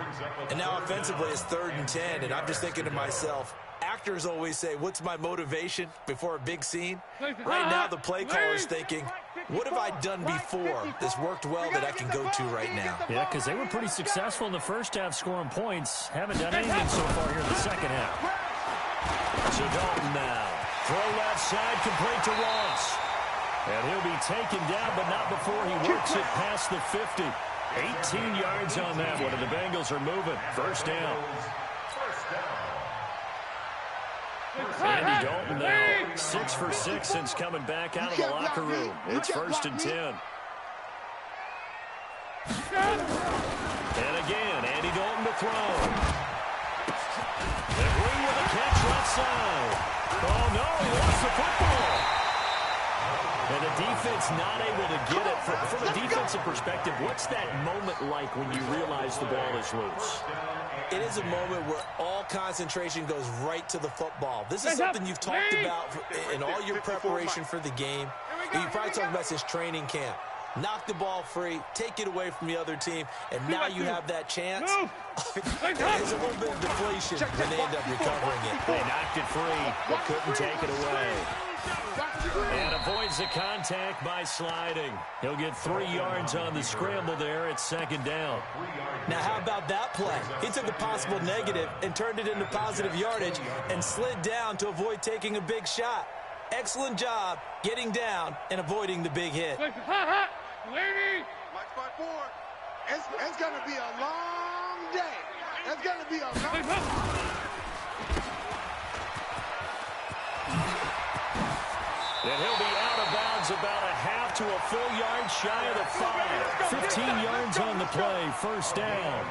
And now offensively it's 3rd and 10, and I'm just thinking to myself, actors always say, what's my motivation before a big scene? Right now, the play caller's thinking, what have I done before that's worked well that I can go to right now? Yeah, because they were pretty successful in the first half scoring points. Haven't done anything so far here in the second half. So Dalton now. Throw left side, complete to Ross. And he'll be taken down, but not before he works it past the 50. 18 yards on that one, and the Bengals are moving. First down. Andy Dalton now 6 for 6 since coming back out of the locker room. It's 1st and 10. And again, Andy Dalton to throw. And Green with a catch left side. Oh, no, he lost the football. And the defense not able to get it. From a defensive perspective, what's that moment like when you realize the ball is loose? It is a moment where all concentration goes right to the football. This is something you've talked about in all your preparation for the game. And you probably talked about since training camp. Knock the ball free, take it away from the other team, and now you have that chance. There's a little bit of deflation when they end up recovering it. They knocked it free, but couldn't take it away. And avoids the contact by sliding. He'll get 3 yards on the scramble there at 2nd down. Now, how about that play? He took a possible negative and turned it into positive yardage and slid down to avoid taking a big shot. Excellent job getting down and avoiding the big hit. Mike spot forward. It's going to be a long day. It's going to be a long And he'll be out of bounds about a half to a full yard shy of the 5. 15 yards on the play, 1st down.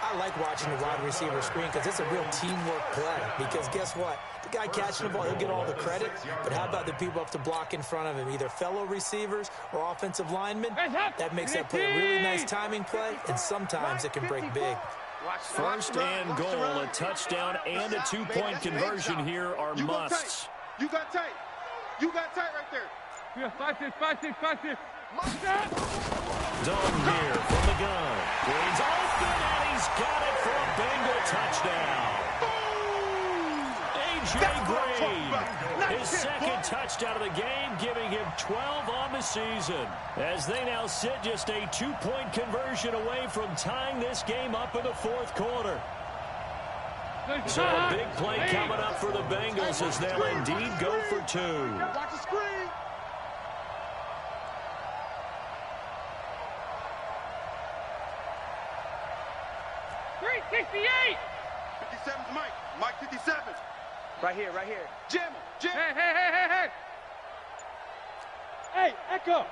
I like watching the wide receiver screen because it's a real teamwork play. Because guess what? The guy catching the ball, he'll get all the credit. But how about the people up to block in front of him? Either fellow receivers or offensive linemen. That makes that play a really nice timing play. And sometimes it can break big. 1st and goal, a touchdown and a 2-point conversion here are musts. You got tight. You got tight right there. Yeah, 5-6. Dalton here from the gun. Green's open, and he's got it for a Bengal touchdown. A.J. Green, his 2nd touchdown of the game, giving him 12 on the season. As they now sit just a 2-point conversion away from tying this game up in the 4th quarter. So a big play coming up for the Bengals as they'll indeed go for 2. Watch the screen. 368. 57's Mike. Mike 57. Right here. Jim. Hey. Hey, Echo.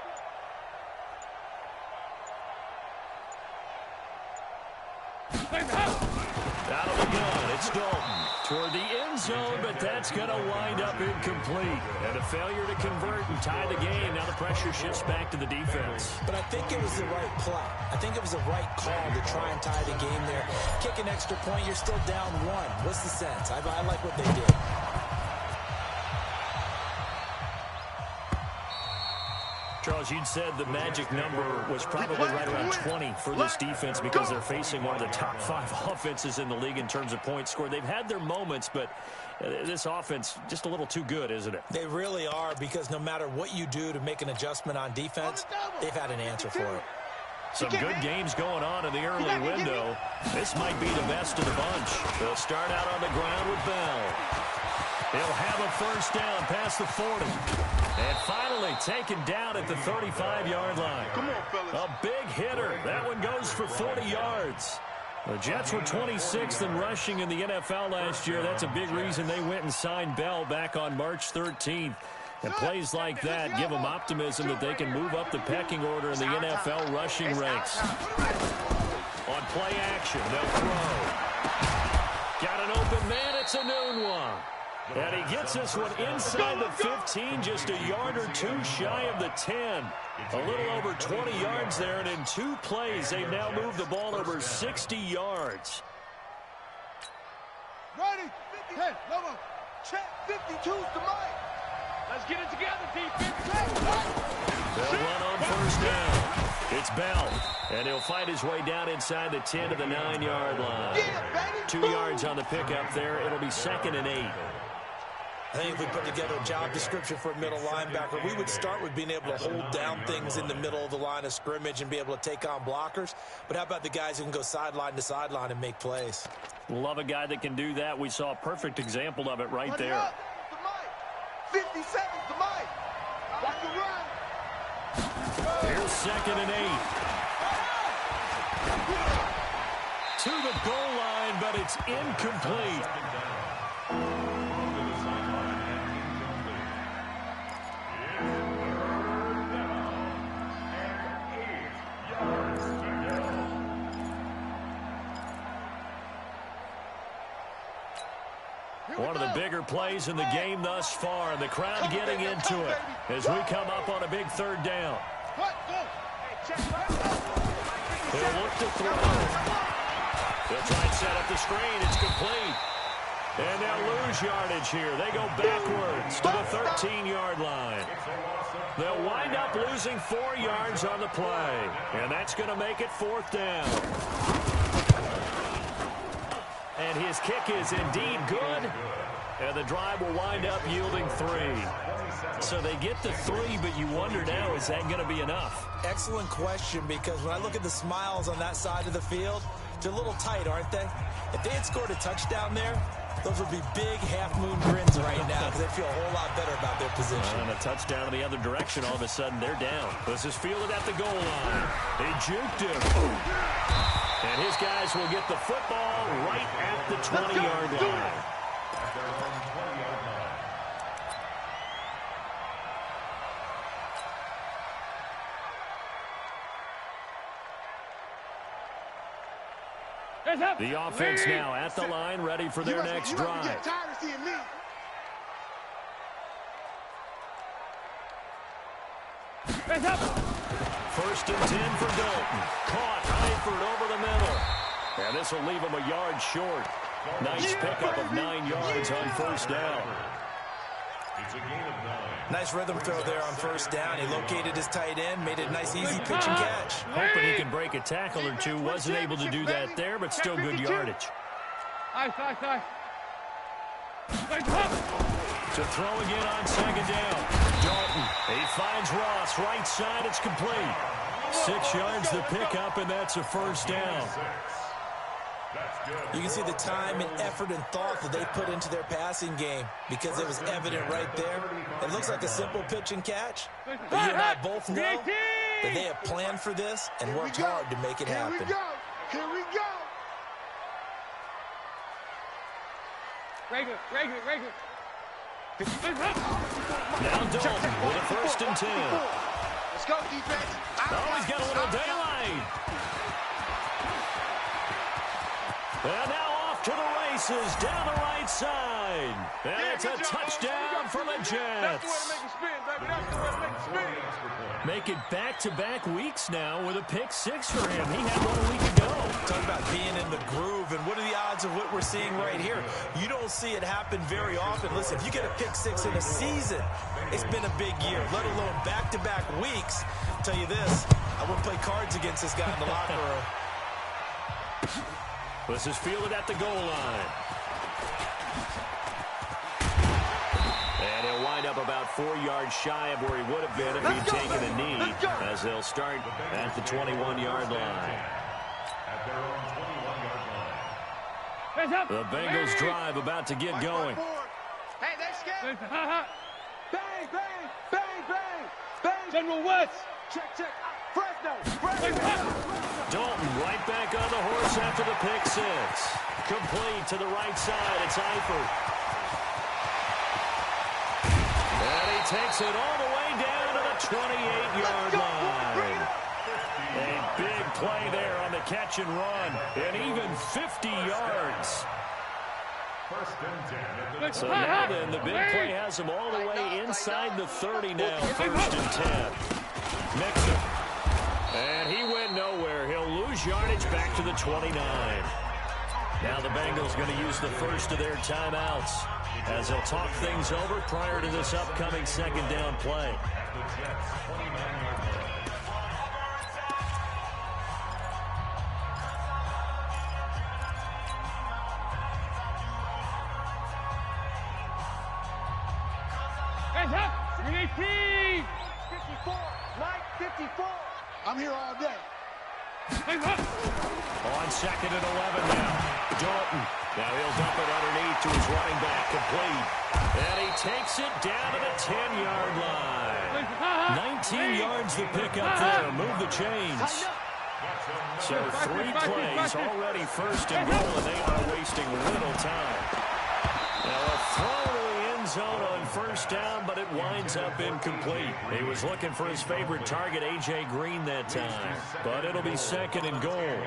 Out of the gun, it's Dalton. Toward the end zone, but that's going to wind up incomplete. And a failure to convert and tie the game. Now the pressure shifts back to the defense. But I think it was the right play. I think it was the right call to try and tie the game there. Kick an extra point, you're still down 1. What's the sense? I like what they did. Charles, you'd said the magic number was probably right around 20 for this defense because they're facing one of the top 5 offenses in the league in terms of points scored. They've had their moments, but this offense just a little too good, isn't it? They really are, because no matter what you do to make an adjustment on defense, they've had an answer for it. Some good games going on in the early window. This might be the best of the bunch. They'll start out on the ground with Bell. He'll have a 1st down past the 40. And finally taken down at the 35-yard line. Come on, fellas. A big hitter. That one goes for 40 yards. The Jets were 26th in rushing in the NFL last year. That's a big reason they went and signed Bell back on March 13th. And plays like that give them optimism that they can move up the pecking order in the NFL rushing ranks. On play action, they'll throw. Got an open man. It's a noon one. And he gets this one inside the 15, just a yard or 2 shy of the 10. A little over 20 yards there, and in 2 plays, they've now moved the ball over 60 yards. Ready. 10. Level. Check. 52's to Mike. Let's get it together, defense. They'll run on 1st down. It's Bell, and he'll fight his way down inside the 10 to the 9-yard line. 2 yards on the pickup there. It'll be 2nd and 8. I think if we put together a job description for a middle linebacker, we would start with being able to hold down things in the middle of the line of scrimmage and be able to take on blockers. But how about the guys who can go sideline to sideline and make plays? Love a guy that can do that. We saw a perfect example of it right there. 50 seconds to Mike. Watch the run. Here's 2nd and 8. To the goal line, but it's incomplete. One of the bigger plays in the game thus far, and the crowd getting into it as we come up on a big 3rd down. They'll look to throw. They'll try and set up the screen. It's complete. And they'll lose yardage here. They go backwards to the 13-yard line. They'll wind up losing 4 yards on the play, and that's going to make it 4th down. And his kick is indeed good. And the drive will wind up yielding 3. So they get the 3, but you wonder now, is that going to be enough? Excellent question, because when I look at the smiles on that side of the field, they're a little tight, aren't they? If they had scored a touchdown there, those would be big half-moon grins right now because they feel a whole lot better about their position. And a touchdown in the other direction, all of a sudden they're down. This is fielded at the goal line. They juked him. And his guys will get the football right at the 20-yard line. The offense now at the line, ready for their next drive. First and 10 for Dalton. Caught Eifert over the middle. And this will leave him a yard short. Nice pickup of 9 yards on 1st down. It's a gain of 9. Nice rhythm throw there on 1st down. He located his tight end, made it a nice, easy pitch and catch. Hoping he could break a tackle or two. Wasn't able to do that there, but still good yardage. To throw again on 2nd down. Dalton, he finds Ross. Right side, it's complete. 6 yards the pickup, and that's a 1st down. You can see the time and effort and thought that they put into their passing game because it was evident right there. It looks like a simple pitch and catch, but you and I both know that they have planned for this and worked hard to make it happen. Here we go. Regular. Now Dalton with a 1st and 10. Let's go, defense. Oh, he's got a little daylight. And now off to the races down the right side. And it's a touchdown for the Jets. That's the way to make it spin, baby. That's the way to make it spin. Make it back-to-back weeks now with a pick 6 for him. He had 1 week ago. Talk about being in the groove, and what are the odds of what we're seeing right here? You don't see it happen very often. Listen, if you get a pick 6 in a season, it's been a big year, let alone back-to-back weeks. I'll tell you this, I wouldn't play cards against this guy in the locker room. This is fielded at the goal line. And he'll wind up about 4 yards shy of where he would have been if he'd taken a knee, as they'll start at the 21-yard line. The Bengals drive about to get going. Hey, they scared. Bang, Bang, bang, bang, bang, bang. General West. Check. Fresno. Dalton right back on the horse after the pick 6. Complete to the right side. It's Eifert. And he takes it all the way down to the 28-yard line. A big play there on the catch and run. And even 50 yards. So now then, the big play has him all the way inside the 30 now. 1st and 10. Mixon. And he went nowhere. He'll lose yardage back to the 29. Now the Bengals going to use the first of their timeouts as they'll talk things over prior to this upcoming 2nd down play. Hands up. 318. 54. Mike, 54. I'm here all day. Hands up. On second and 11 now. Dalton. Now he'll dump it underneath to his running back. Complete. And he takes it down to the 10-yard line. 19 yards to pick up there. Move the chains. So 3 plays, already first and goal, and they are wasting little time. Now a throw to the end zone on first down, but it winds up incomplete. He was looking for his favorite target, A.J. Green, that time. But it'll be second and goal.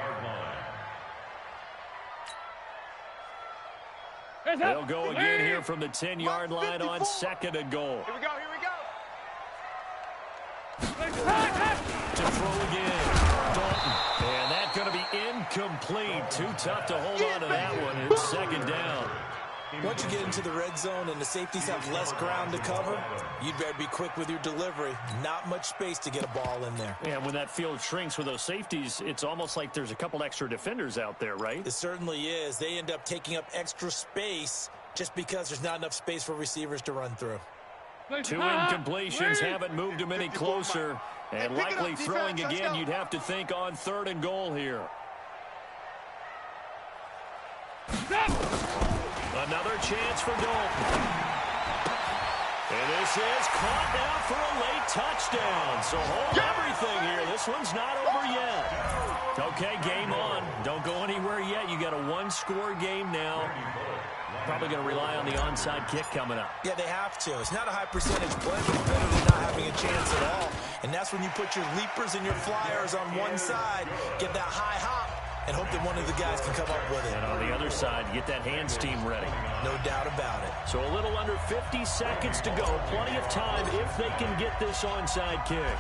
They'll go again here from the 10-yard line on second and goal. Here we go, here we go. To throw again. Dalton. And that's going to be incomplete. Too tough to hold on to that one. It's second down. Once you get into the red zone and the safeties have less ground to cover, you'd better be quick with your delivery. Not much space to get a ball in there. And when that field shrinks with those safeties, it's almost like there's a couple extra defenders out there, right? It certainly is. They end up taking up extra space just because there's not enough space for receivers to run through. 2 incompletions haven't moved him any closer. And likely throwing again, you'd have to think on third and goal here. Another chance for Dalton. And this is caught now for a late touchdown. So hold everything here. This one's not over yet. Okay, game on. Don't go anywhere yet. You got a one-score game now. Probably going to rely on the onside kick coming up. Yeah, they have to. It's not a high percentage play, but it's better than not having a chance at all. And that's when you put your leapers and your flyers on one side, get that high hop, and hope that one of the guys can come up with it. And on the other side, get that hands team ready. No doubt about it. So a little under 50 seconds to go. Plenty of time if they can get this onside kick.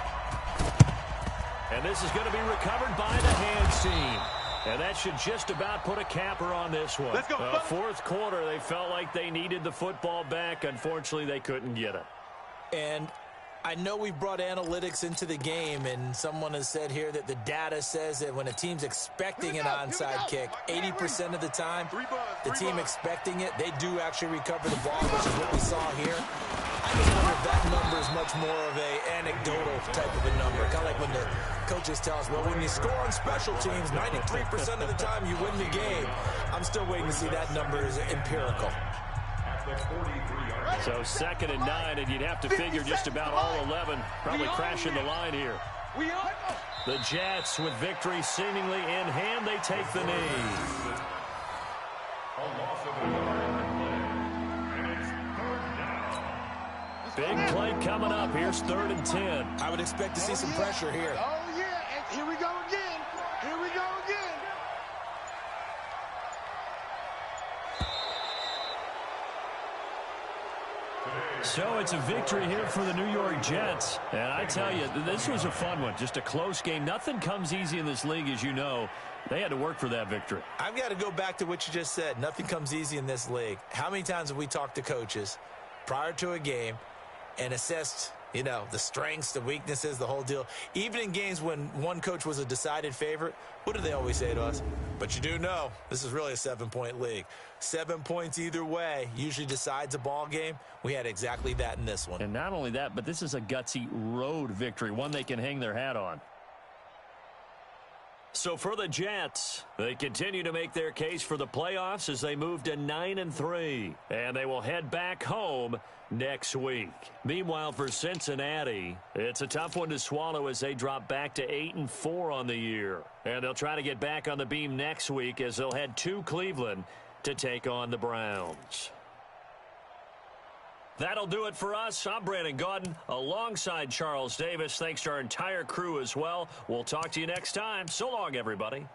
And this is going to be recovered by the hands team. And that should just about put a capper on this one. Let's go. Fourth quarter, they felt like they needed the football back. Unfortunately, they couldn't get it. And I know we brought analytics into the game, and someone has said here that the data says that when a team's expecting an onside kick, 80% of the time, the team expecting it, they do actually recover the ball, which is what we saw here. I just wonder if that number is much more of a anecdotal type of a number. Kind of like when the coaches tell us, well, when you score on special teams, 93% of the time you win the game. I'm still waiting to see that number is empirical. So second and 9, and you'd have to figure just about all 11 probably crashing the line here. The Jets with victory seemingly in hand, they take the knee. Big play coming up. Here's 3rd and 10. I would expect to see some pressure here. Oh, yeah, and here we go again. Here we go again. So it's a victory here for the New York Jets. And I tell you, this was a fun one. Just a close game. Nothing comes easy in this league, as you know. They had to work for that victory. I've got to go back to what you just said. Nothing comes easy in this league. How many times have we talked to coaches prior to a game and assessed, you know, the strengths, the weaknesses, the whole deal? Even in games when one coach was a decided favorite, what do they always say to us? But you do know this is really a 7-point league. 7 points either way usually decides a ball game. We had exactly that in this one. And not only that, but this is a gutsy road victory, one they can hang their hat on. So for the Jets, they continue to make their case for the playoffs as they move to 9-3. And they will head back home next week. Meanwhile, for Cincinnati, it's a tough one to swallow as they drop back to 8-4 on the year. And they'll try to get back on the beam next week as they'll head to Cleveland to take on the Browns. That'll do it for us. I'm Brandon Gaudin alongside Charles Davis. Thanks to our entire crew as well. We'll talk to you next time. So long, everybody.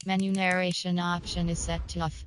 Menu narration option is set to off.